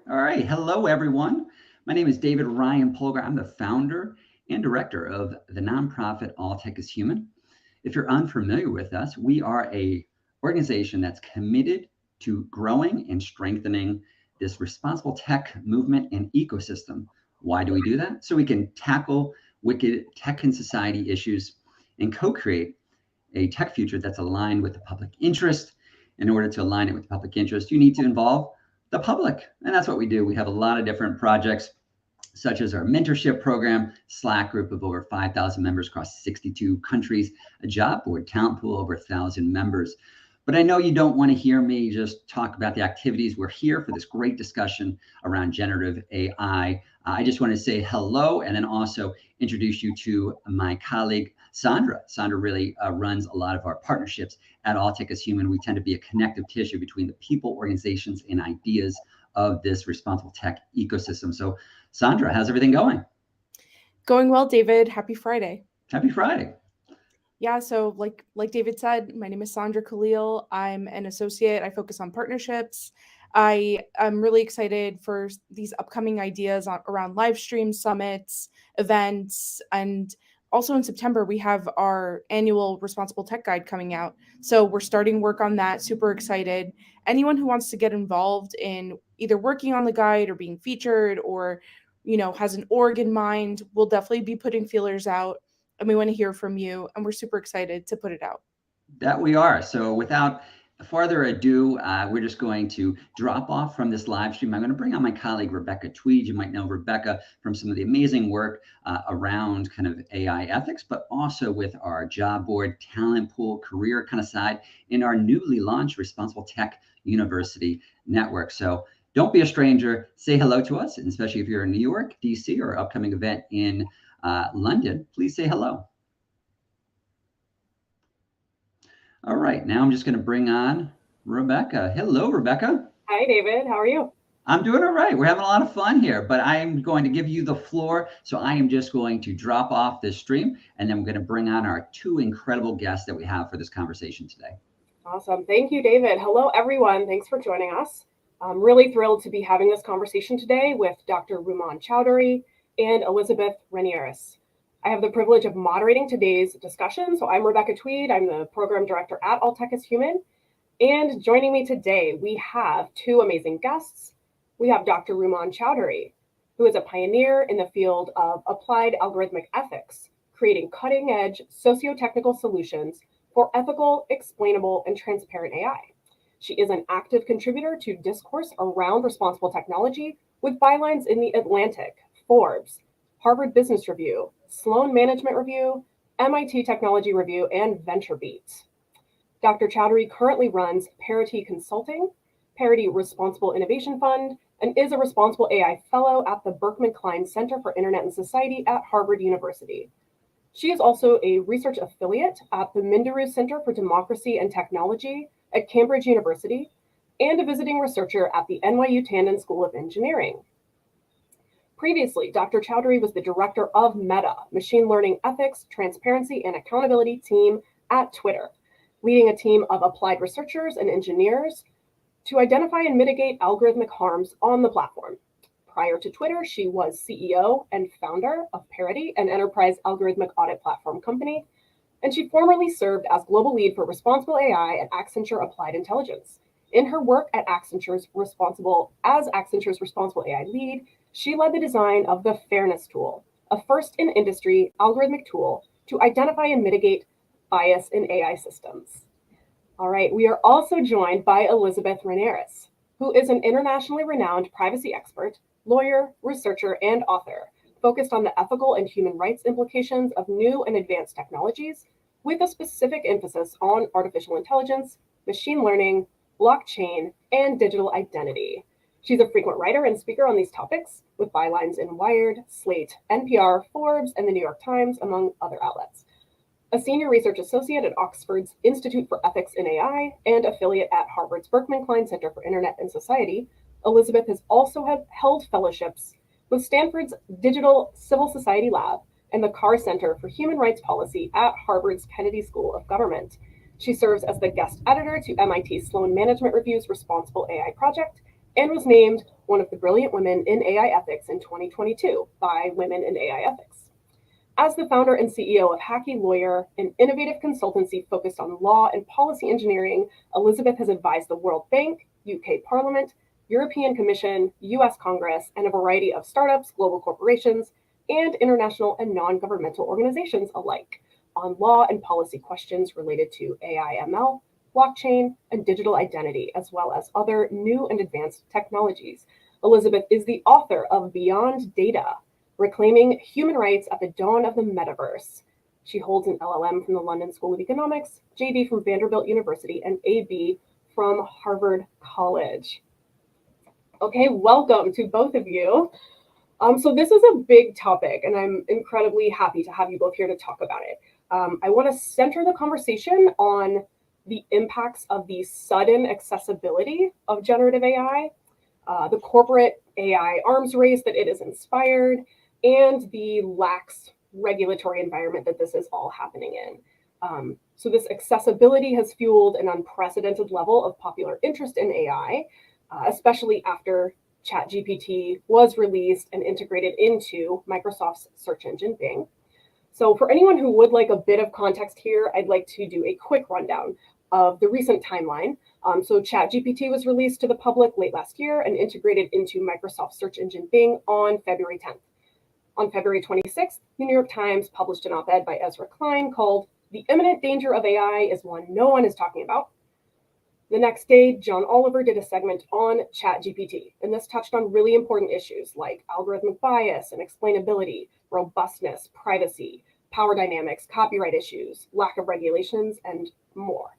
All right. Hello, everyone. My name is David Ryan Polgar. I'm the founder and director of the nonprofit All Tech is Human. If you're unfamiliar with us, we are a organization that's committed to growing and strengthening this responsible tech movement and ecosystem. Why do we do that? So we can tackle wicked tech and society issues and co-create a tech future that's aligned with the public interest. In order to align it with the public interest, you need to involve the public. And that's what we do. We have a lot of different projects, such as our mentorship program, Slack group of over 5,000 members across 62 countries, a job board, talent pool, over 1,000 members. But I know you don't want to hear me just talk about the activities. We're here for this great discussion around generative AI. I just want to say hello and then also introduce you to my colleague, Sandra. Sandra really runs a lot of our partnerships at All Tech is Human. We tend to be a connective tissue between the people, organizations, and ideas of this responsible tech ecosystem. So Sandra, how's everything going? Going well, David. Happy Friday. Happy Friday. Yeah, so like David said, my name is Sandra Khalil. I'm an associate. I focus on partnerships. I'm really excited for these upcoming ideas around live stream summits, events, and also in September, we have our annual Responsible Tech Guide coming out. So we're starting work on that, super excited. Anyone who wants to get involved in either working on the guide or being featured or, has an org in mind, we'll definitely be putting feelers out. And we want to hear from you, and we're super excited to put it out. That we are. So without further ado, we're just going to drop off from this live stream. I'm going to bring on my colleague, Rebekah Tweed. You might know Rebekah from some of the amazing work around kind of AI ethics, but also with our job board, talent pool, career kind of side in our newly launched Responsible Tech University Network. So don't be a stranger. Say hello to us, and especially if you're in New York, DC, or upcoming event in London, please say hello. All right, now I'm just going to bring on Rebekah. Hello, Rebekah. Hi, David. How are you? I'm doing all right. We're having a lot of fun here, but I am going to give you the floor. So I am just going to drop off this stream, and then we're going to bring on our two incredible guests that we have for this conversation today. Awesome. Thank you, David. Hello, everyone. Thanks for joining us. I'm really thrilled to be having this conversation today with Dr. Rumman Chowdhury and Elizabeth Reneries. I have the privilege of moderating today's discussion. So I'm Rebekah Tweed. I'm the program director at All Tech is Human. And joining me today, we have two amazing guests. We have Dr. Rumman Chowdhury, who is a pioneer in the field of applied algorithmic ethics, creating cutting-edge socio-technical solutions for ethical, explainable, and transparent AI. She is an active contributor to discourse around responsible technology with bylines in The Atlantic, Forbes, Harvard Business Review, Sloan Management Review, MIT Technology Review, and VentureBeat. Dr. Chowdhury currently runs Parity Consulting, Parity Responsible Innovation Fund, and is a Responsible AI Fellow at the Berkman Klein Center for Internet and Society at Harvard University. She is also a research affiliate at the Minderoo Center for Democracy and Technology at Cambridge University, and a visiting researcher at the NYU Tandon School of Engineering. Previously, Dr. Chowdhury was the director of Meta, Machine Learning Ethics, Transparency, and Accountability team at Twitter, leading a team of applied researchers and engineers to identify and mitigate algorithmic harms on the platform. Prior to Twitter, she was CEO and founder of Parity, an enterprise algorithmic audit platform company, and she formerly served as global lead for responsible AI at Accenture Applied Intelligence. In her work at Accenture's Responsible AI lead, she led the design of the Fairness Tool, a first-in-industry algorithmic tool to identify and mitigate bias in AI systems. All right, we are also joined by Elizabeth Reneries, who is an internationally renowned privacy expert, lawyer, researcher, and author, focused on the ethical and human rights implications of new and advanced technologies, with a specific emphasis on artificial intelligence, machine learning, blockchain, and digital identity. She's a frequent writer and speaker on these topics, with bylines in Wired, Slate, NPR, Forbes, and the New York Times, among other outlets. A senior research associate at Oxford's Institute for Ethics in AI and affiliate at Harvard's Berkman Klein Center for Internet and Society, Elizabeth has also held fellowships with Stanford's Digital Civil Society Lab and the Carr Center for Human Rights Policy at Harvard's Kennedy School of Government. She serves as the guest editor to MIT Sloan Management Review's Responsible AI Project and was named one of the brilliant women in AI ethics in 2022 by Women in AI Ethics. As the founder and CEO of Hacky Lawyer, an innovative consultancy focused on law and policy engineering, Elizabeth has advised the World Bank, UK Parliament, European Commission, US Congress, and a variety of startups, global corporations, and international and non-governmental organizations alike on law and policy questions related to AI ML, blockchain, and digital identity, as well as other new and advanced technologies. Elizabeth is the author of Beyond Data, Reclaiming Human Rights at the Dawn of the Metaverse. She holds an LLM from the London School of Economics, JD from Vanderbilt University, and AB from Harvard College. Okay, welcome to both of you. So this is a big topic, and I'm incredibly happy to have you both here to talk about it. I want to center the conversation on the impacts of the sudden accessibility of generative AI, the corporate AI arms race that it has inspired, and the lax regulatory environment that this is all happening in. So this accessibility has fueled an unprecedented level of popular interest in AI, especially after ChatGPT was released and integrated into Microsoft's search engine Bing. So for anyone who would like a bit of context here, I'd like to do a quick rundown of the recent timeline. So ChatGPT was released to the public late last year and integrated into Microsoft's search engine Bing on February 10th. On February 26th, the New York Times published an op-ed by Ezra Klein called "The Imminent Danger of AI is One No One is Talking About." The next day, John Oliver did a segment on ChatGPT, and this touched on really important issues like algorithmic bias and explainability, robustness, privacy, power dynamics, copyright issues, lack of regulations, and more.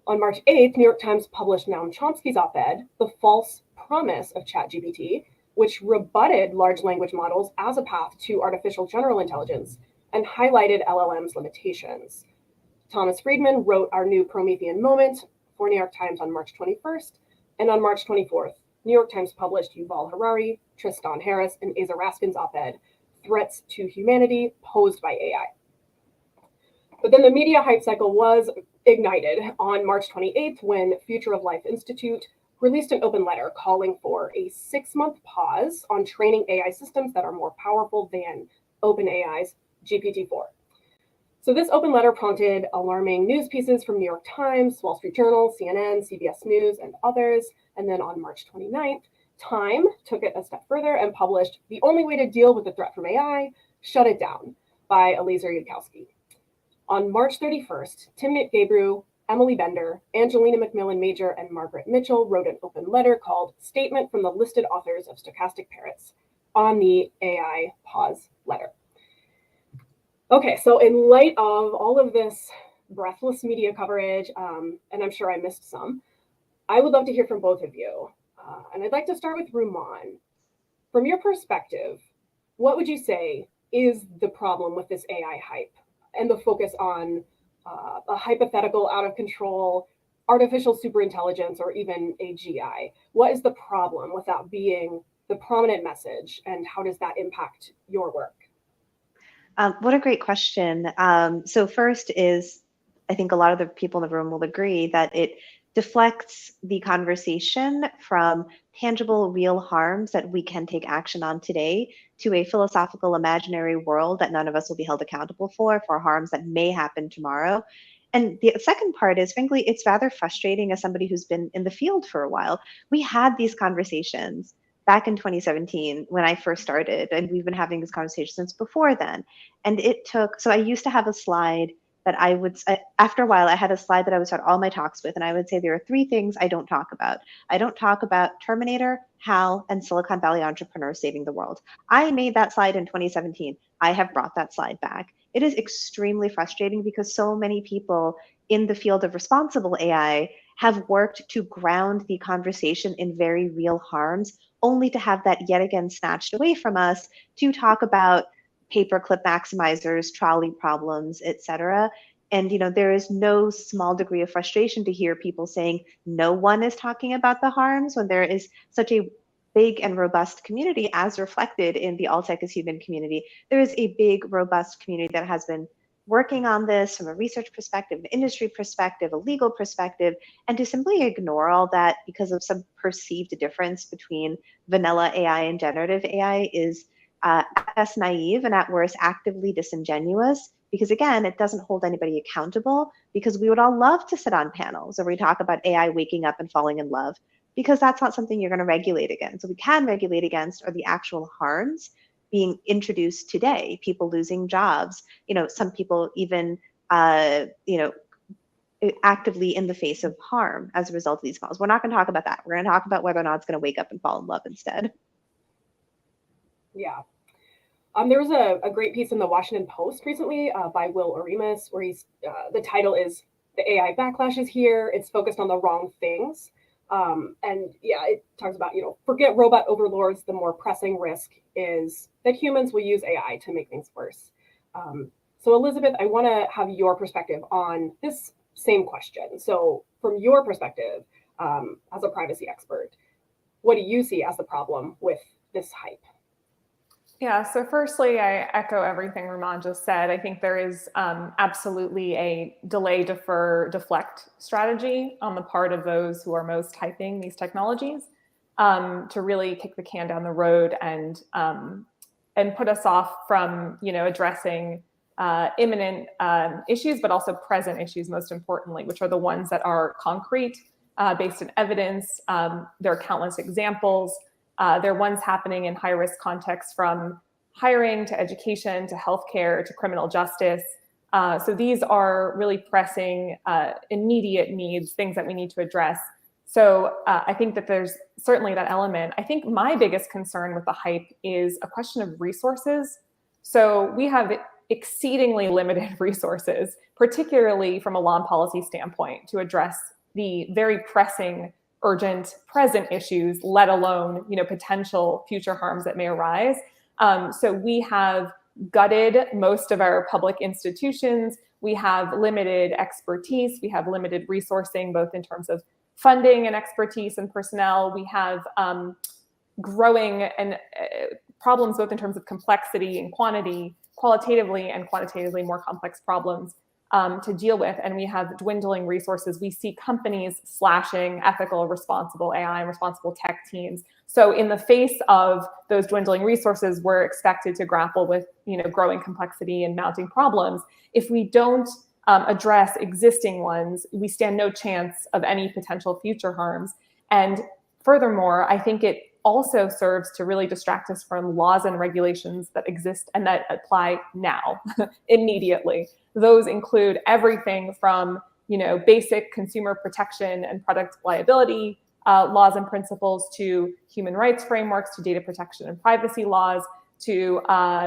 On March 8th, New York Times published Noam Chomsky's op-ed, "The False Promise of ChatGPT," which rebutted large language models as a path to artificial general intelligence and highlighted LLM's limitations. Thomas Friedman wrote Our New Promethean Moment for New York Times on March 21st, and on March 24th, New York Times published Yuval Harari, Tristan Harris, and Asa Raskin's op-ed, "Threats to Humanity Posed by AI." But then the media hype cycle was ignited on March 28th when Future of Life Institute released an open letter calling for a 6-month pause on training AI systems that are more powerful than OpenAI's GPT-4. So this open letter prompted alarming news pieces from New York Times, Wall Street Journal, CNN, CBS News, and others. And then on March 29th, Time took it a step further and published "The Only Way to Deal with the Threat from AI, Shut It Down" by Eliezer Yudkowsky. On March 31st, Timnit Gebru, Emily Bender, Angelina McMillan-Major, and Margaret Mitchell wrote an open letter called "Statement from the Listed Authors of Stochastic Parrots" on the AI pause letter. Okay, so in light of all of this breathless media coverage, and I'm sure I missed some, I would love to hear from both of you. And I'd like to start with Rumman. From your perspective, what would you say is the problem with this AI hype and the focus on a hypothetical, out of control, artificial superintelligence, or even AGI? What is the problem with that being the prominent message, and how does that impact your work? What a great question. So first is, I think a lot of the people in the room will agree that it deflects the conversation from tangible, real harms that we can take action on today to a philosophical, imaginary world that none of us will be held accountable for harms that may happen tomorrow. And the second part is, frankly, it's rather frustrating as somebody who's been in the field for a while. We had these conversations back in 2017 when I first started, and we've been having this conversation since before then. And it took, so I used to have a slide that I would, after a while, I had a slide that I would start all my talks with, and I would say there are 3 things I don't talk about. I don't talk about Terminator, HAL, and Silicon Valley entrepreneurs saving the world. I made that slide in 2017. I have brought that slide back. It is extremely frustrating because so many people in the field of responsible AI have worked to ground the conversation in very real harms, only to have that yet again snatched away from us to talk about paperclip maximizers, trolley problems, etc. And there is no small degree of frustration to hear people saying no one is talking about the harms when there is such a big and robust community, as reflected in the All Tech is Human community. There is a big, robust community that has been working on this from a research perspective, an industry perspective, a legal perspective, and to simply ignore all that because of some perceived difference between vanilla AI and generative AI is at best naive and at worst actively disingenuous, because again, it doesn't hold anybody accountable, because we would all love to sit on panels where we talk about AI waking up and falling in love, because that's not something you're going to regulate against. So we can regulate against are the actual harms being introduced today, people losing jobs, some people even, actively in the face of harm as a result of these calls. We're not going to talk about that. We're going to talk about whether or not it's going to wake up and fall in love instead. Yeah. There was a great piece in the Washington Post recently by Will Oremus, where the title is "The AI Backlash is Here. It's focused on the wrong things." And yeah, it talks about, forget robot overlords. The more pressing risk is that humans will use AI to make things worse. So Elizabeth, I want to have your perspective on this same question. So from your perspective, as a privacy expert, what do you see as the problem with this hype? Yeah, so firstly, I echo everything Rumman just said. I think there is absolutely a delay, defer, deflect strategy on the part of those who are most hyping these technologies to really kick the can down the road and put us off from, addressing imminent issues, but also present issues, most importantly, which are the ones that are concrete, based in evidence. There are countless examples. There are ones happening in high-risk contexts, from hiring to education to healthcare to criminal justice. So these are really pressing, immediate needs, things that we need to address. So I think that there's certainly that element. I think my biggest concern with the hype is a question of resources. So we have exceedingly limited resources, particularly from a law and policy standpoint, to address the very pressing, urgent present issues, let alone potential future harms that may arise. So we have gutted most of our public institutions. We have limited expertise. We have limited resourcing, both in terms of funding and expertise and personnel. We have growing and problems both in terms of complexity and quantity, qualitatively and quantitatively more complex problems to deal with, and we have dwindling resources. We see companies slashing ethical, responsible AI and responsible tech teams. So in the face of those dwindling resources, we're expected to grapple with growing complexity and mounting problems. If we don't address existing ones, we stand no chance of any potential future harms. And furthermore, I think it also serves to really distract us from laws and regulations that exist and that apply now, immediately. Those include everything from basic consumer protection and product liability laws and principles, to human rights frameworks, to data protection and privacy laws, to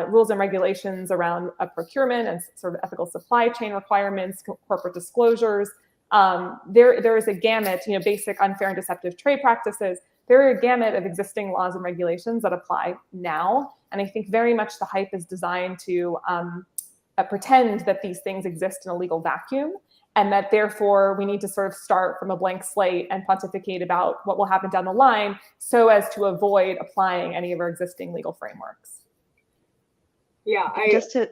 rules and regulations around procurement and sort of ethical supply chain requirements, corporate disclosures. There is a gamut, basic unfair and deceptive trade practices. There are a gamut of existing laws and regulations that apply now. And I think very much the hype is designed to pretend that these things exist in a legal vacuum, and that therefore we need to sort of start from a blank slate and pontificate about what will happen down the line so as to avoid applying any of our existing legal frameworks. Yeah, go ahead.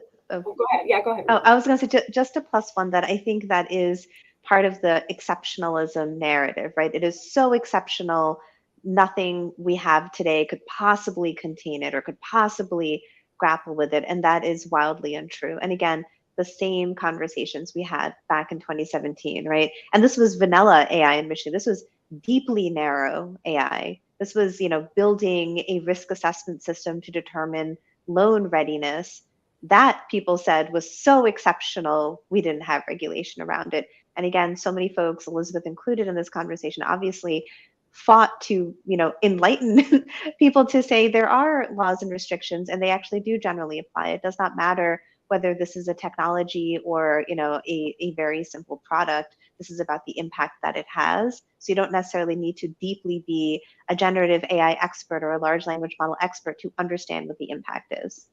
Yeah, go ahead. Oh, I was going to say just a plus one, that I think that is part of the exceptionalism narrative, right? It is so exceptional. Nothing we have today could possibly contain it or could possibly grapple with it. And that is wildly untrue. And again, the same conversations we had back in 2017, right? And this was vanilla AI in Michigan. This was deeply narrow AI. This was, building a risk assessment system to determine loan readiness. That people said was so exceptional, we didn't have regulation around it. And again, so many folks, Elizabeth included in this conversation, obviously fought to, enlighten people to say there are laws and restrictions, and they actually do generally apply. It does not matter whether this is a technology or, a very simple product. This is about the impact that it has. So you don't necessarily need to deeply be a generative AI expert or a large language model expert to understand what the impact is.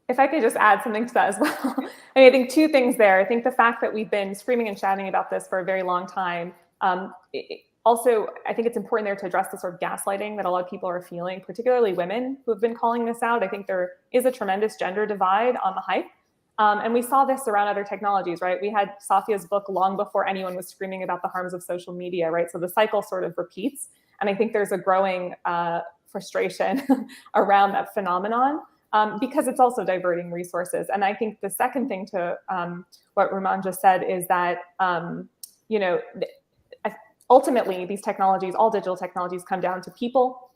If I could just add something to that as well. I think two things there. I think the fact that we've been screaming and shouting about this for a very long time. Also, I think it's important there to address the sort of gaslighting that a lot of people are feeling, particularly women who have been calling this out. I think there is a tremendous gender divide on the hype. And we saw this around other technologies, right? We had Safia's book long before anyone was screaming about the harms of social media, right? So the cycle sort of repeats. And I think there's a growing frustration around that phenomenon because it's also diverting resources. And I think the second thing to what Rumman just said is that, ultimately these technologies, all digital technologies, come down to people,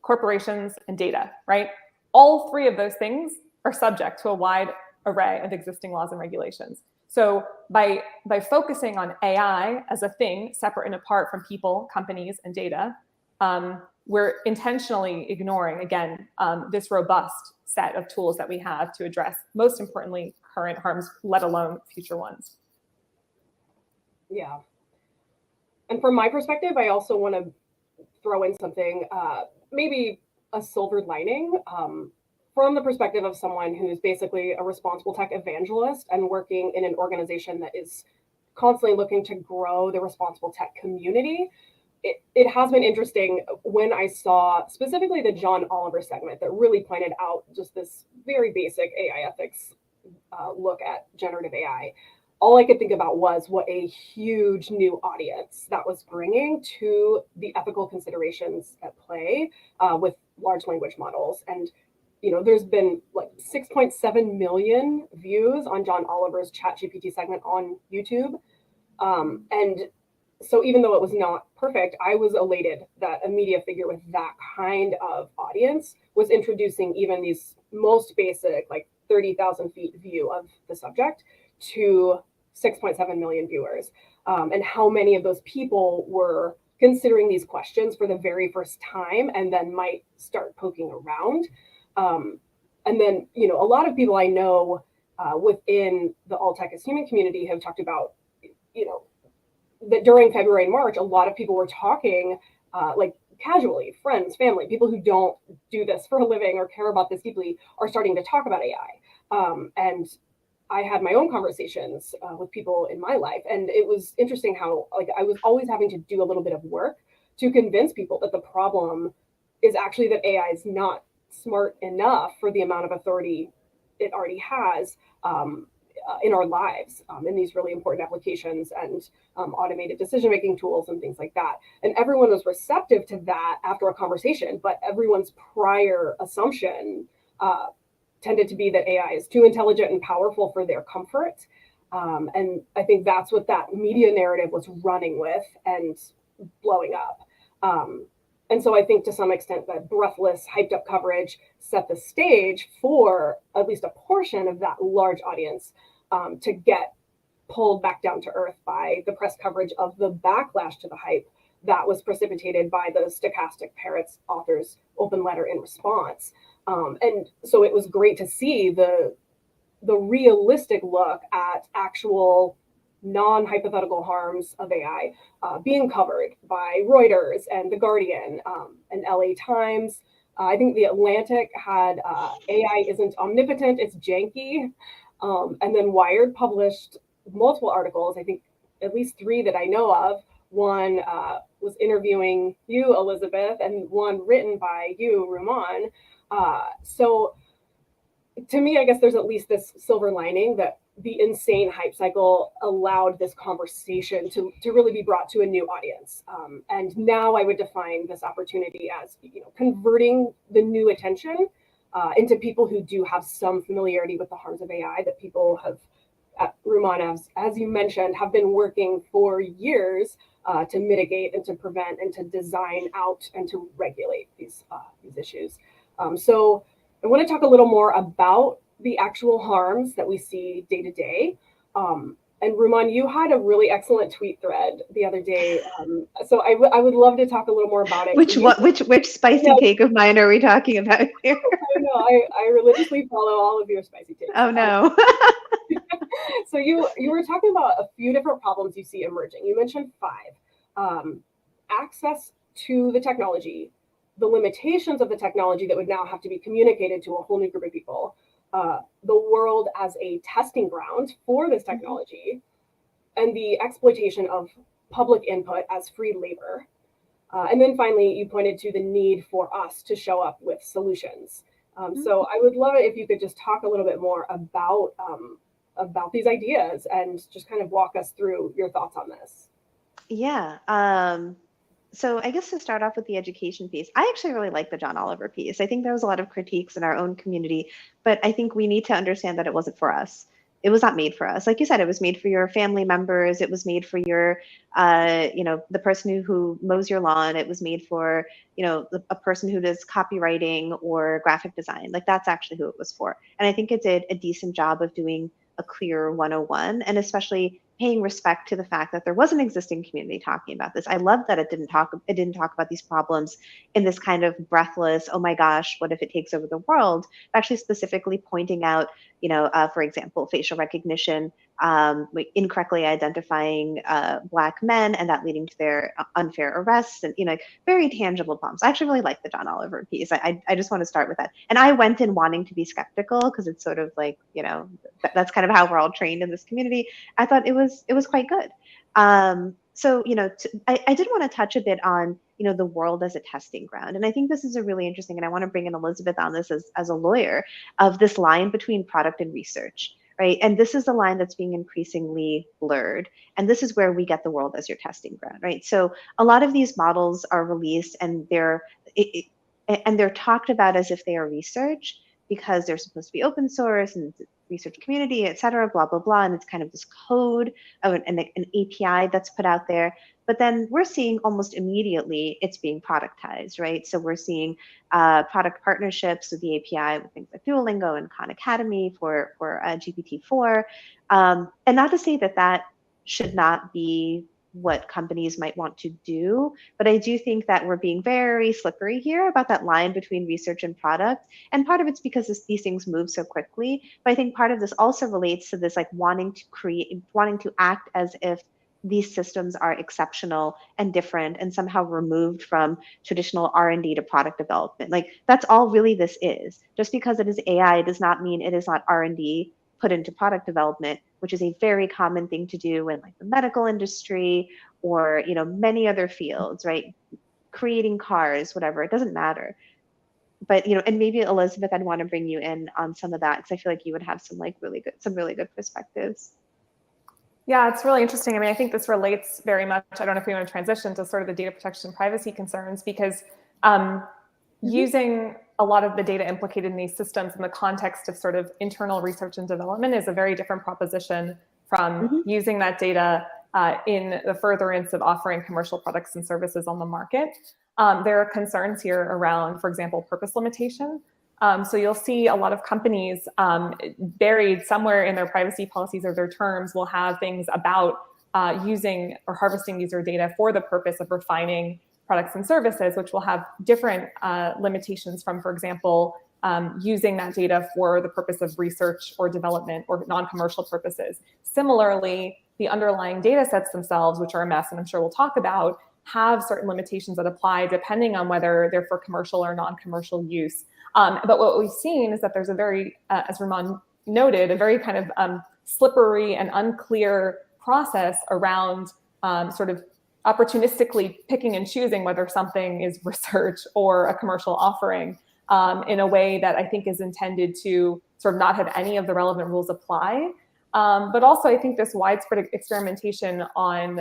corporations, and data, right? All three of those things are subject to a wide array of existing laws and regulations. So by focusing on AI as a thing separate and apart from people, companies, and data, we're intentionally ignoring, again, this robust set of tools that we have to address, most importantly, current harms, let alone future ones. Yeah. And from my perspective, I also want to throw in something, maybe a silver lining, from the perspective of someone who's basically a responsible tech evangelist and working in an organization that is constantly looking to grow the responsible tech community. It has been interesting when I saw specifically the John Oliver segment that really pointed out just this very basic AI ethics look at generative AI. All I could think about was what a huge new audience that was bringing to the ethical considerations at play with large language models. And there's been like 6.7 million views on John Oliver's ChatGPT segment on YouTube. And so even though it was not perfect, I was elated that a media figure with that kind of audience was introducing even these most basic, like 30,000 feet view of the subject to 6.7 million viewers. And how many of those people were considering these questions for the very first time and then might start poking around. And then, a lot of people I know within the All Tech is Human community have talked about, that during February and March, a lot of people were talking like casually, friends, family, people who don't do this for a living or care about this deeply are starting to talk about AI. And I had my own conversations with people in my life. And it was interesting how I was always having to do a little bit of work to convince people that the problem is actually that AI is not smart enough for the amount of authority it already has in our lives, in these really important applications and automated decision-making tools and things like that. And everyone was receptive to that after a conversation, but everyone's prior assumption tended to be that AI is too intelligent and powerful for their comfort. And I think that's what that media narrative was running with and blowing up. And so I think to some extent that breathless, hyped up coverage set the stage for at least a portion of that large audience to get pulled back down to earth by the press coverage of the backlash to the hype that was precipitated by the Stochastic Parrots author's open letter in response. And so it was great to see the realistic look at actual non-hypothetical harms of AI being covered by Reuters and The Guardian and LA Times. I think The Atlantic had AI isn't omnipotent, it's janky. And then Wired published multiple articles, I think at least 3 that I know of. One was interviewing you, Elizabeth, and one written by you, Rumman. So to me, I guess there's at least this silver lining that the insane hype cycle allowed this conversation to really be brought to a new audience. And now I would define this opportunity as converting the new attention into people who do have some familiarity with the harms of AI that people have, Rumman, as you mentioned, have been working for years to mitigate and to prevent and to design out and to regulate these issues. So I want to talk a little more about the actual harms that we see day to day. And Rumman, you had a really excellent tweet thread the other day. So I would love to talk a little more about it. Which spicy take of mine are we talking about here? I know, I religiously follow all of your spicy takes. Oh no. So you were talking about a few different problems you see emerging. You mentioned 5. Access to the technology, the limitations of the technology that would now have to be communicated to a whole new group of people, the world as a testing ground for this technology, and the exploitation of public input as free labor. And then finally, you pointed to the need for us to show up with solutions. So I would love it if you could just talk a little bit more about about these ideas and just kind of walk us through your thoughts on this. Yeah. So I guess to start off with the education piece, I actually really like the John Oliver piece. I think there was a lot of critiques in our own community, but I think we need to understand that it wasn't for us. It was not made for us. Like you said, it was made for your family members. It was made for your, the person who mows your lawn. It was made for, a person who does copywriting or graphic design. Like that's actually who it was for. And I think it did a decent job of doing a clear 101, and especially paying respect to the fact that there was an existing community talking about this. I love that it didn't talk about these problems in this kind of breathless, oh my gosh, what if it takes over the world? Actually specifically pointing out, for example, facial recognition, incorrectly identifying Black men and that leading to their unfair arrests, and very tangible problems. I actually really like the John Oliver piece. I just want to start with that. And I went in wanting to be skeptical because it's sort of like, that's kind of how we're all trained in this community. I thought it was quite good. So, I did want to touch a bit on, the world as a testing ground. And I think this is a really interesting, and I want to bring in Elizabeth on this as a lawyer, of this line between product and research, right? And this is the line that's being increasingly blurred. And this is where we get the world as your testing ground, right? So a lot of these models are released and they're talked about as if they are research because they're supposed to be open source and research community, et cetera, blah, blah, blah. And it's kind of this code of an API that's put out there. But then we're seeing almost immediately it's being productized, right? So we're seeing product partnerships with the API with things like Duolingo and Khan Academy for GPT-4. And not to say that should not be what companies might want to do, but I do think that we're being very slippery here about that line between research and product. And part of it's because these things move so quickly. But I think part of this also relates to this like wanting to act as if these systems are exceptional and different and somehow removed from traditional R&D to product development. Like that's all really this is. Just because it is AI does not mean it is not R&D put into product development, which is a very common thing to do in like the medical industry or many other fields, right? Creating cars, whatever, it doesn't matter. But and maybe Elizabeth, I'd want to bring you in on some of that because I feel like you would have some really good perspectives. Yeah, it's really interesting. I mean, I think this relates very much, I don't know if we want to transition to sort of the data protection and privacy concerns, because using a lot of the data implicated in these systems in the context of sort of internal research and development is a very different proposition from using that data in the furtherance of offering commercial products and services on the market. There are concerns here around, for example, purpose limitation. So you'll see a lot of companies buried somewhere in their privacy policies or their terms will have things about using or harvesting user data for the purpose of refining products and services, which will have different limitations from, for example, using that data for the purpose of research or development or non-commercial purposes. Similarly, the underlying data sets themselves, which are a mess, and I'm sure we'll talk about, have certain limitations that apply depending on whether they're for commercial or non-commercial use. But what we've seen is that there's a very, as Rumman noted, a very kind of slippery and unclear process around sort of opportunistically picking and choosing whether something is research or a commercial offering in a way that I think is intended to sort of not have any of the relevant rules apply. But also I think this widespread experimentation on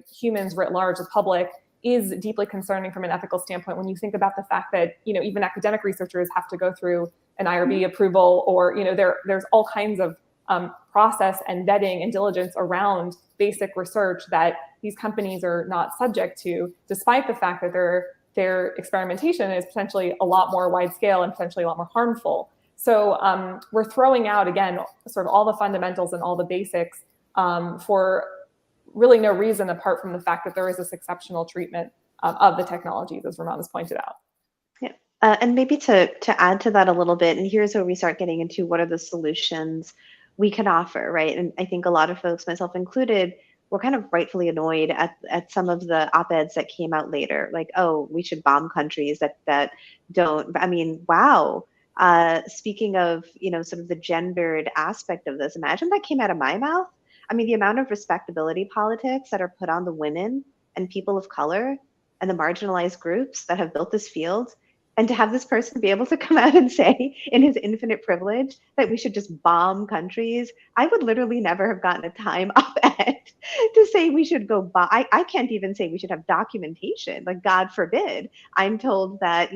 humans writ large, the public, is deeply concerning from an ethical standpoint when you think about the fact that even academic researchers have to go through an IRB approval, or there's all kinds of process and vetting and diligence around basic research that these companies are not subject to, despite the fact that their experimentation is potentially a lot more wide scale and potentially a lot more harmful. So we're throwing out, again, sort of all the fundamentals and all the basics for really no reason apart from the fact that there is this exceptional treatment of the technologies, as Rumman has pointed out. Yeah, and maybe to add to that a little bit, and here's where we start getting into what are the solutions we can offer, right? And I think a lot of folks, myself included, were kind of rightfully annoyed at some of the op-eds that came out later, like, oh, we should bomb countries that don't. I mean, wow. Speaking of, sort of the gendered aspect of this, imagine that came out of my mouth. I mean, the amount of respectability politics that are put on the women and people of color and the marginalized groups that have built this field And to have this person be able to come out and say in his infinite privilege that we should just bomb countries, I would literally never have gotten a Time op-ed to say we should go bomb. I can't even say we should have documentation, like God forbid. I'm told that,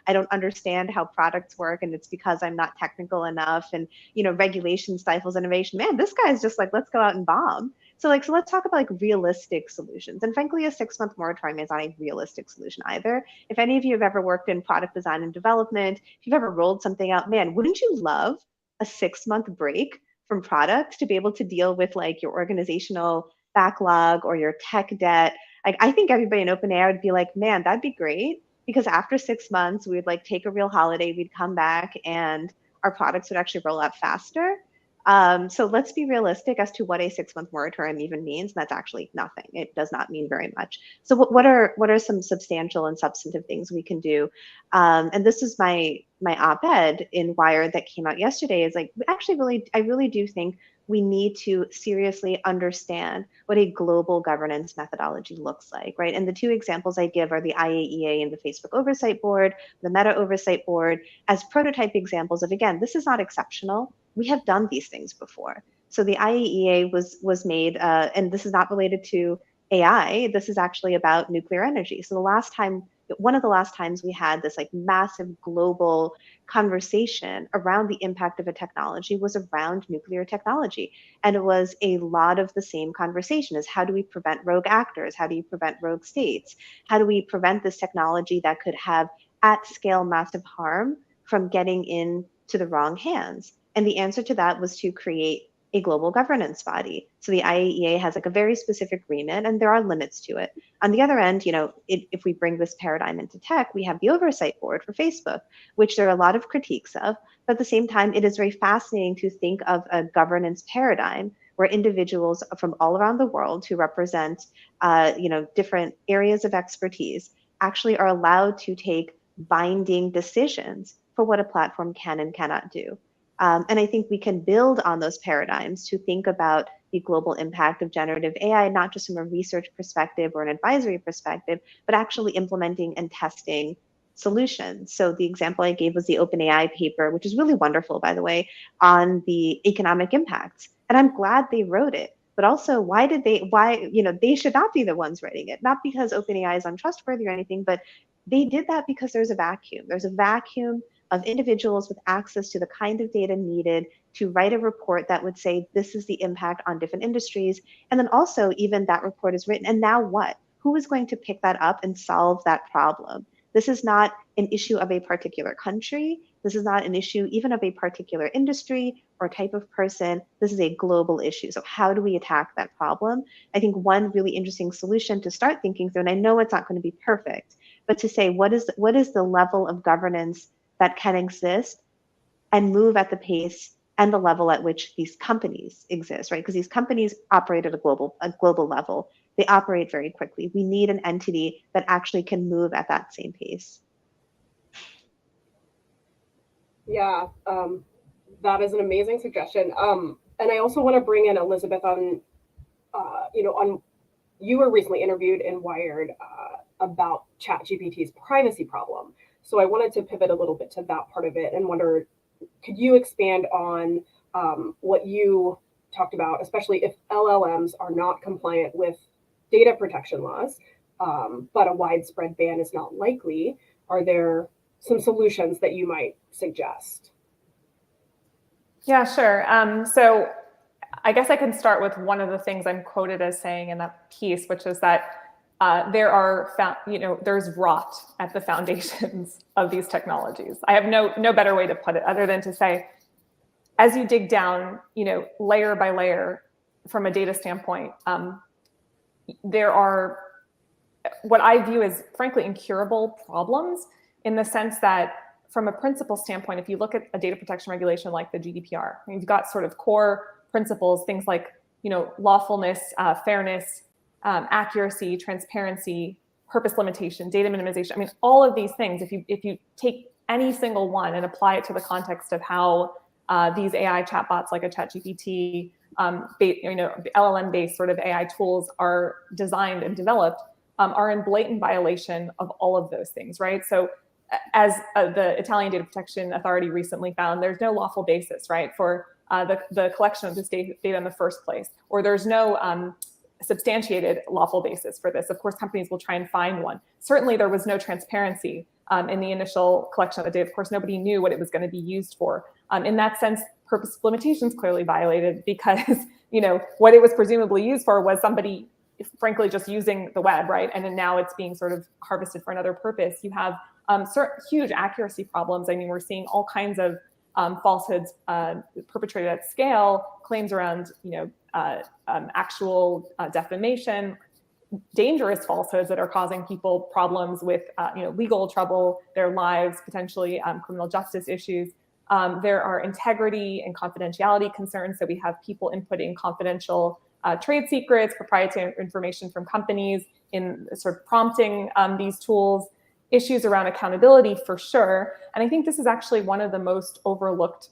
I don't understand how products work and it's because I'm not technical enough and, regulation stifles innovation. Man, this guy's just like, let's go out and bomb. So let's talk about like realistic solutions. And frankly, a 6-month moratorium is not a realistic solution either. If any of you have ever worked in product design and development, if you've ever rolled something out, man, wouldn't you love a 6-month break from product to be able to deal with like your organizational backlog or your tech debt? Like, I think everybody in OpenAI would be like, man, that'd be great, because after 6 months, we would like take a real holiday, we'd come back and our products would actually roll out faster. So let's be realistic as to what a 6-month moratorium even means. And that's actually nothing. It does not mean very much. So what are some substantial and substantive things we can do? And this is my op-ed in Wired that came out yesterday, is like, I really do think we need to seriously understand what a global governance methodology looks like, right? And the two examples I give are the IAEA and the Facebook Oversight Board, the Meta Oversight Board, as prototype examples of, again, this is not exceptional. We have done these things before. So the IAEA was made, and this is not related to AI, this is actually about nuclear energy. So one of the last times we had this like massive global conversation around the impact of a technology was around nuclear technology. And it was a lot of the same conversation, is how do we prevent rogue actors? How do you prevent rogue states? How do we prevent this technology that could have at scale massive harm from getting into the wrong hands? And the answer to that was to create a global governance body. So the IAEA has like a very specific remit, and there are limits to it. On the other end, if we bring this paradigm into tech, we have the oversight board for Facebook, which there are a lot of critiques of. But at the same time, it is very fascinating to think of a governance paradigm where individuals from all around the world who represent, different areas of expertise actually are allowed to take binding decisions for what a platform can and cannot do. And I think we can build on those paradigms to think about the global impact of generative AI, not just from a research perspective or an advisory perspective, but actually implementing and testing solutions. So the example I gave was the OpenAI paper, which is really wonderful, by the way, on the economic impacts. And I'm glad they wrote it. But also, they should not be the ones writing it, not because OpenAI is untrustworthy or anything, but they did that because there's a vacuum. There's a vacuum of individuals with access to the kind of data needed to write a report that would say, this is the impact on different industries. And then also, even that report is written, and now what? Who is going to pick that up and solve that problem? This is not an issue of a particular country. This is not an issue even of a particular industry or type of person. This is a global issue. So how do we attack that problem? I think one really interesting solution to start thinking through, and I know it's not going to be perfect, but to say, what is the level of governance that can exist and move at the pace and the level at which these companies exist, right? Because these companies operate at a global level. They operate very quickly. We need an entity that actually can move at that same pace. Yeah, that is an amazing suggestion. And I also want to bring in Elizabeth on, you were recently interviewed in Wired about ChatGPT's privacy problem. So I wanted to pivot a little bit to that part of it and wonder, could you expand on what you talked about, especially if LLMs are not compliant with data protection laws, but a widespread ban is not likely? Are there some solutions that you might suggest? Yeah, sure. So I guess I can start with one of the things I'm quoted as saying in that piece, which is that there's rot at the foundations of these technologies. I have no better way to put it other than to say, as you dig down, layer by layer from a data standpoint, there are what I view as frankly incurable problems, in the sense that from a principle standpoint, if you look at a data protection regulation like the GDPR, you've got sort of core principles, things like lawfulness, fairness, accuracy, transparency, purpose limitation, data minimization. I mean, all of these things, if you take any single one and apply it to the context of how these AI chatbots like a ChatGPT, LLM-based sort of AI tools are designed and developed, are in blatant violation of all of those things, right? So as the Italian Data Protection Authority recently found, there's no lawful basis, right, for the collection of this data in the first place, or there's no substantiated lawful basis for this. Of course, companies will try and find one. Certainly, there was no transparency in the initial collection of the data. Of course, nobody knew what it was going to be used for. In that sense, purposeful limitations clearly violated, because what it was presumably used for was somebody, frankly, just using the web, right? And then now it's being sort of harvested for another purpose. You have certain huge accuracy problems. I mean, we're seeing all kinds of falsehoods perpetrated at scale, claims around actual defamation, dangerous falsehoods that are causing people problems with legal trouble, their lives, potentially criminal justice issues. There are integrity and confidentiality concerns. So we have people inputting confidential trade secrets, proprietary information from companies in sort of prompting these tools. Issues around accountability for sure. And I think this is actually one of the most overlooked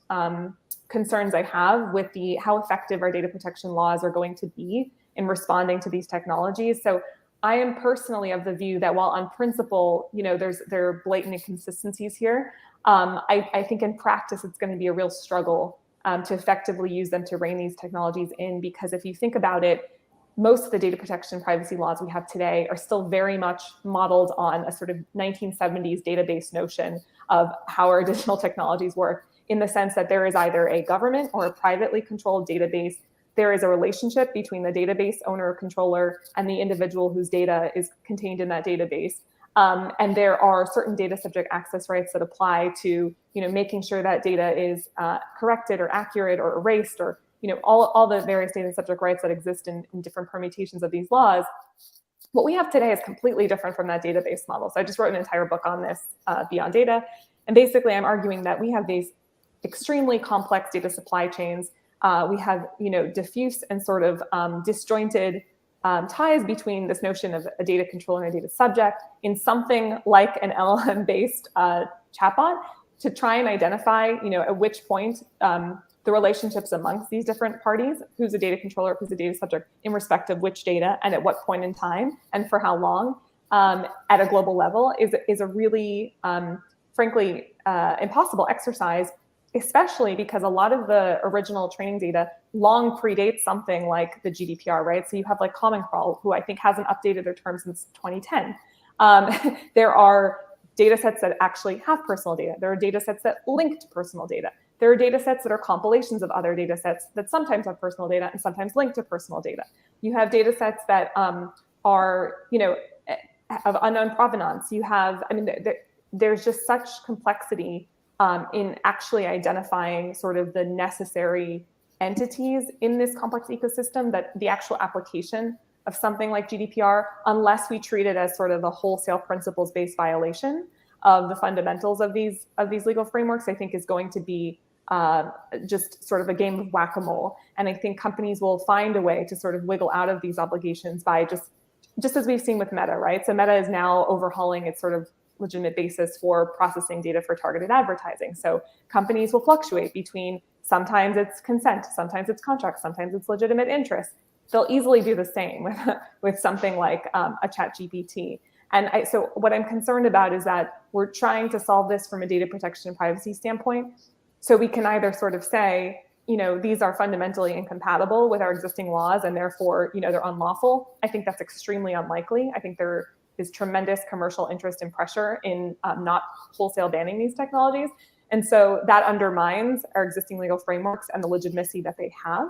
concerns I have with how effective our data protection laws are going to be in responding to these technologies. So I am personally of the view that while on principle, there are blatant inconsistencies here, I think in practice, it's going to be a real struggle to effectively use them to rein these technologies in, because if you think about it, most of the data protection privacy laws we have today are still very much modeled on a sort of 1970s database notion of how our digital technologies work, in the sense that there is either a government or a privately controlled database. There is a relationship between the database owner or controller and the individual whose data is contained in that database. And there are certain data subject access rights that apply to making sure that data is corrected or accurate or erased, or all the various data subject rights that exist in different permutations of these laws. What we have today is completely different from that database model. So I just wrote an entire book on this, Beyond Data. And basically, I'm arguing that we have these extremely complex data supply chains. We have, diffuse and sort of disjointed ties between this notion of a data controller and a data subject in something like an LLM-based chatbot to try and identify, at which point the relationships amongst these different parties, who's a data controller, who's a data subject, in respect of which data and at what point in time and for how long, at a global level is a really, frankly, impossible exercise, especially because a lot of the original training data long predates something like the GDPR, right? So you have like Common Crawl, who I think hasn't updated their terms since 2010. There are data sets that actually have personal data. There are data sets that link to personal data. There are data sets that are compilations of other data sets that sometimes have personal data and sometimes link to personal data. You have data sets that are, of unknown provenance. You have, there's just such complexity in actually identifying sort of the necessary entities in this complex ecosystem that the actual application of something like GDPR, unless we treat it as sort of a wholesale principles-based violation of the fundamentals of these legal frameworks, I think is going to be just sort of a game of whack-a-mole. And I think companies will find a way to sort of wiggle out of these obligations by just as we've seen with Meta, right? So Meta is now overhauling its sort of legitimate basis for processing data for targeted advertising. So companies will fluctuate between sometimes it's consent, sometimes it's contract, sometimes it's legitimate interest. They'll easily do the same with something like a ChatGPT. And so what I'm concerned about is that we're trying to solve this from a data protection and privacy standpoint. So we can either sort of say, these are fundamentally incompatible with our existing laws and therefore, they're unlawful. I think that's extremely unlikely. I think there is tremendous commercial interest and pressure in not wholesale banning these technologies. And so that undermines our existing legal frameworks and the legitimacy that they have,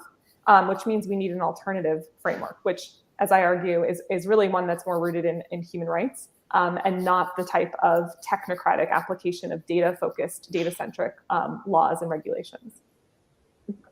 which means we need an alternative framework, which, as I argue, is really one that's more rooted in human rights and not the type of technocratic application of data-focused, data-centric laws and regulations.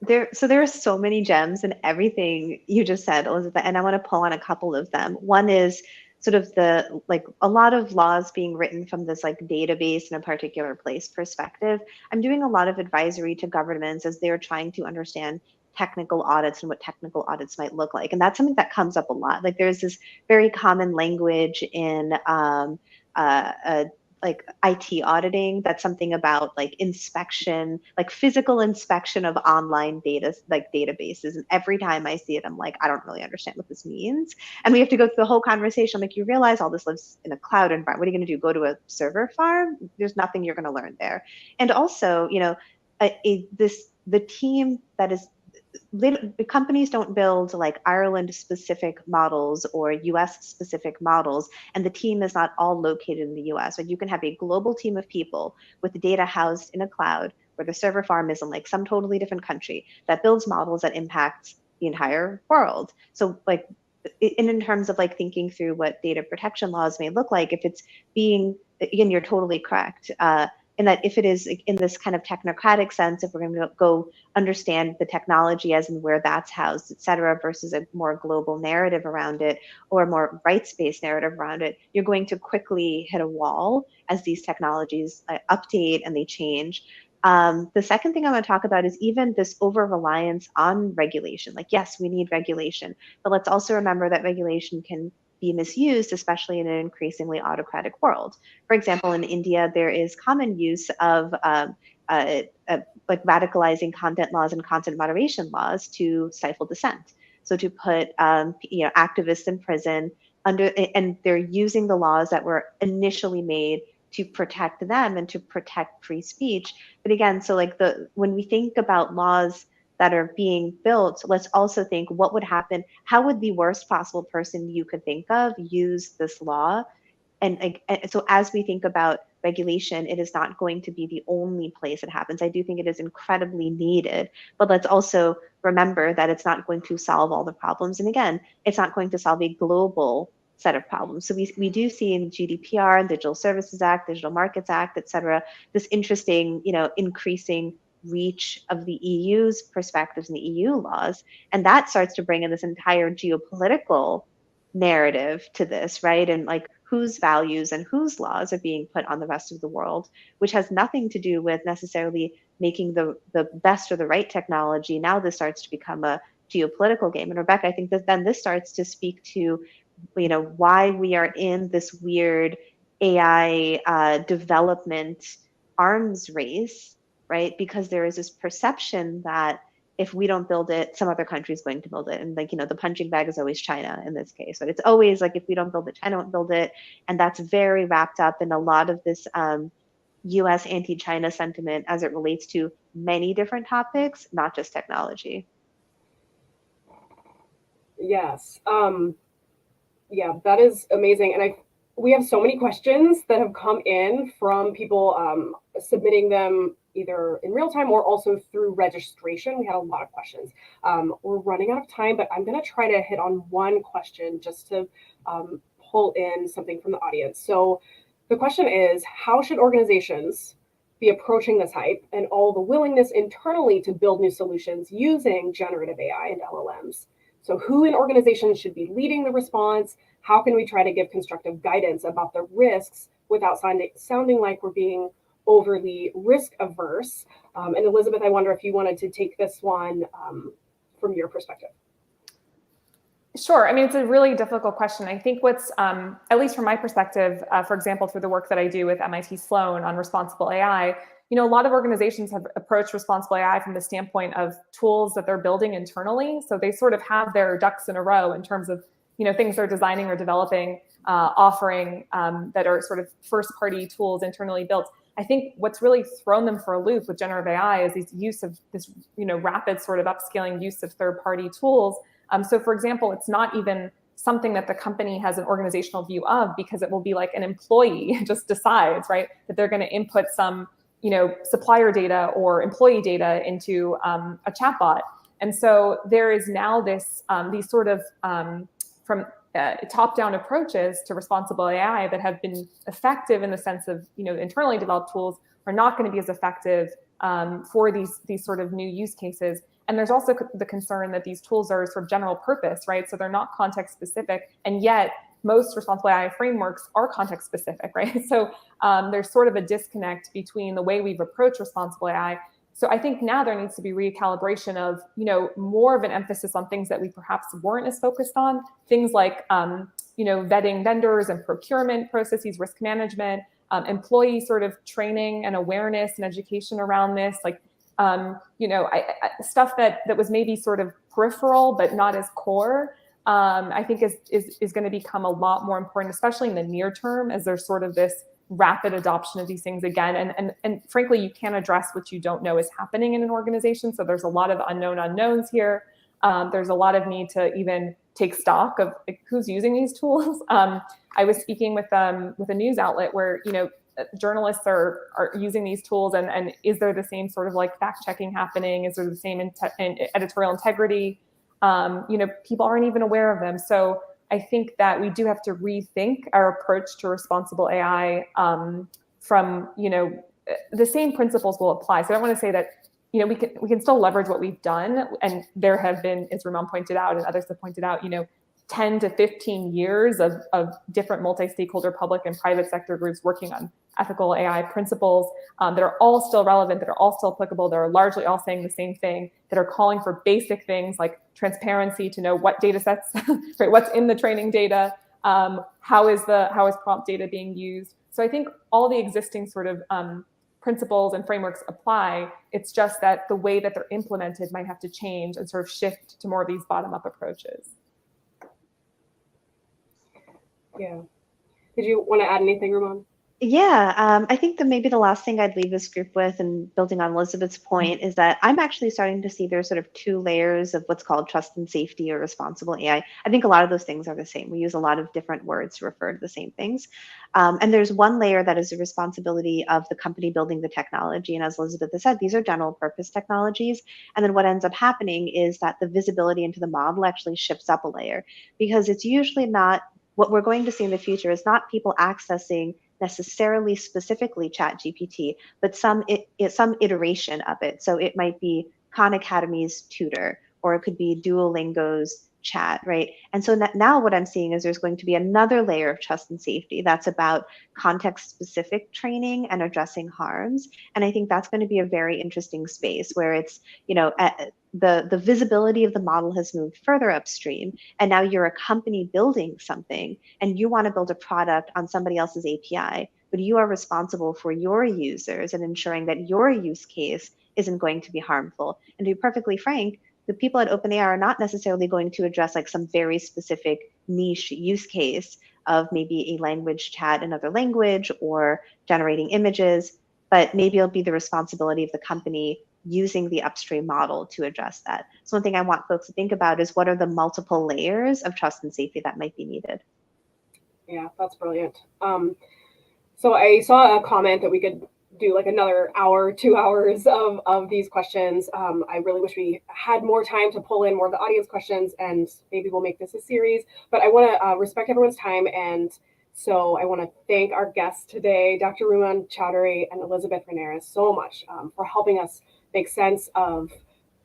There are so many gems in everything you just said, Elizabeth, and I want to pull on a couple of them. One is sort of a lot of laws being written from this database in a particular place perspective. I'm doing a lot of advisory to governments as they're trying to understand technical audits and what technical audits might look like. And that's something that comes up a lot. There's this very common language in like IT auditing. That's something about like inspection, like physical inspection of online data, like databases. And every time I see it, I'm like, I don't really understand what this means. And we have to go through the whole conversation. Like, you realize all this lives in a cloud environment. What are you going to do? Go to a server farm? There's nothing you're going to learn there. And also, you know, the team that is, the companies don't build like Ireland specific models or US specific models, and the team is not all located in the US. So you can have a global team of people with data housed in a cloud where the server farm is in like some totally different country that builds models that impact the entire world. So like, in terms of like thinking through what data protection laws may look like, if it's being, again, you're totally correct. And that if it is in this kind of technocratic sense, if we're going to go understand the technology as and where that's housed, et cetera, versus a more global narrative around it or a more rights-based narrative around it, you're going to quickly hit a wall as these technologies update and they change. The second thing I want to talk about is even this over-reliance on regulation. Like, yes, we need regulation, but let's also remember that regulation can be misused, especially in an increasingly autocratic world. For example, in India, there is common use of like radicalizing content laws and content moderation laws to stifle dissent. So to put you know, activists in prison under, and they're using the laws that were initially made to protect them and to protect free speech. But again, so like when we think about laws that are being built, let's also think what would happen, how would the worst possible person you could think of use this law? And so as we think about regulation, it is not going to be the only place it happens. I do think it is incredibly needed, but let's also remember that it's not going to solve all the problems. And again, it's not going to solve a global set of problems. So we do see in GDPR and Digital Services Act, Digital Markets Act, et cetera, this interesting, you know, increasing reach of the EU's perspectives and the EU laws. And that starts to bring in this entire geopolitical narrative to this, right? And like whose values and whose laws are being put on the rest of the world, which has nothing to do with necessarily making the best or the right technology. Now this starts to become a geopolitical game. And Rebekah, I think that then this starts to speak to, you know, why we are in this weird AI development arms race, right? Because there is this perception that if we don't build it, some other country is going to build it. And like, you know, the punching bag is always China in this case. But it's always like, if we don't build it, China won't build it. And that's very wrapped up in a lot of this US anti-China sentiment as it relates to many different topics, not just technology. Yes. Yeah, that is amazing. And we have so many questions that have come in from people submitting them either in real time or also through registration. We had a lot of questions. We're running out of time, but I'm going to try to hit on one question just to pull in something from the audience. So the question is, how should organizations be approaching this hype and all the willingness internally to build new solutions using generative AI and LLMs? So who in organizations should be leading the response? How can we try to give constructive guidance about the risks without sounding like we're being overly risk averse? And Elizabeth, I wonder if you wanted to take this one from your perspective. Sure. I mean, it's a really difficult question. I think what's, at least from my perspective, for example, through the work that I do with MIT Sloan on responsible AI, you know, a lot of organizations have approached responsible AI from the standpoint of tools that they're building internally. So they sort of have their ducks in a row in terms of, you know, things they're designing or developing, offering that are sort of first-party tools internally built. I think what's really thrown them for a loop with generative AI is this use of this, you know, rapid sort of upscaling use of third-party tools. So for example, it's not even something that the company has an organizational view of, because it will be like an employee just decides, right, that they're going to input some, you know, supplier data or employee data into a chatbot. And so there is now this, these sort of from top-down approaches to responsible AI that have been effective in the sense of, you know, internally developed tools are not going to be as effective for these sort of new use cases. And there's also the concern that these tools are sort of general purpose, right? So they're not context specific, and yet most responsible AI frameworks are context specific, right? So there's sort of a disconnect between the way we've approached responsible AI. So I think now there needs to be recalibration of, you know, more of an emphasis on things that we perhaps weren't as focused on, things like, you know, vetting vendors and procurement processes, risk management, employee sort of training and awareness and education around this, like, stuff that was maybe sort of peripheral but not as core, I think is going to become a lot more important, especially in the near term, as there's sort of this rapid adoption of these things again. And frankly, you can't address what you don't know is happening in an organization. So there's a lot of unknown unknowns here. There's a lot of need to even take stock of who's using these tools. I was speaking with a news outlet where, journalists are using these tools, and is there the same sort of like fact checking happening? Is there the same editorial integrity? People aren't even aware of them. So I think that we do have to rethink our approach to responsible AI from, the same principles will apply. So I don't want to say that, we can still leverage what we've done. And there have been, as Rumman pointed out and others have pointed out, 10 to 15 years of different multi-stakeholder public and private sector groups working on ethical AI principles that are all still relevant, that are all still applicable, that are largely all saying the same thing, that are calling for basic things like transparency to know what data sets, right, what's in the training data, how is prompt data being used. So I think all the existing sort of principles and frameworks apply. It's just that the way that they're implemented might have to change and sort of shift to more of these bottom-up approaches. Yeah. Did you want to add anything, Rumman? Yeah, I think that maybe the last thing I'd leave this group with, and building on Elizabeth's point, is that I'm actually starting to see there's sort of two layers of what's called trust and safety or responsible AI. I think a lot of those things are the same. We use a lot of different words to refer to the same things. And there's one layer that is the responsibility of the company building the technology. And as Elizabeth has said, these are general purpose technologies. And then what ends up happening is that the visibility into the model actually shifts up a layer, because it's usually not, what we're going to see in the future is not people accessing necessarily specifically ChatGPT, but some iteration of it. So it might be Khan Academy's tutor, or it could be Duolingo's chat, right? And so now what I'm seeing is there's going to be another layer of trust and safety that's about context-specific training and addressing harms. And I think that's going to be a very interesting space where it's, the visibility of the model has moved further upstream, and now you're a company building something and you want to build a product on somebody else's API, but you are responsible for your users and ensuring that your use case isn't going to be harmful. And to be perfectly frank, the people at OpenAI are not necessarily going to address like some very specific niche use case of maybe a language chat in another language or generating images, but maybe it'll be the responsibility of the company using the upstream model to address that. So one thing I want folks to think about is what are the multiple layers of trust and safety that might be needed. Yeah, that's brilliant. So I saw a comment that we could do like another hour, 2 hours of these questions. I really wish we had more time to pull in more of the audience questions, and maybe we'll make this a series. But I want to respect everyone's time, and so I want to thank our guests today, Dr. Rumman Chowdhury and Elizabeth Reneries, so much for helping us make sense of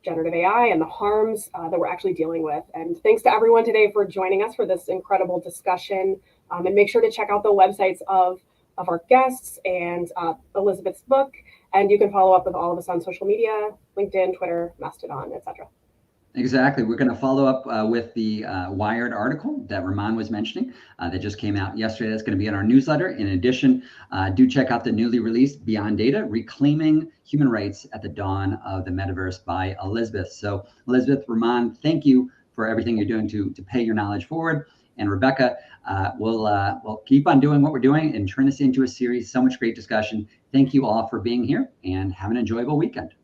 generative AI and the harms that we're actually dealing with. And thanks to everyone today for joining us for this incredible discussion. And make sure to check out the websites of our guests and Elizabeth's book. And you can follow up with all of us on social media, LinkedIn, Twitter, Mastodon, etc. Exactly. We're going to follow up with the Wired article that Rumman was mentioning that just came out yesterday. That's going to be in our newsletter. In addition, do check out the newly released Beyond Data, Reclaiming Human Rights at the Dawn of the Metaverse by Elizabeth. So Elizabeth, Rumman, thank you for everything you're doing to pay your knowledge forward. And Rebekah, we'll keep on doing what we're doing and turn this into a series. So much great discussion. Thank you all for being here, and have an enjoyable weekend.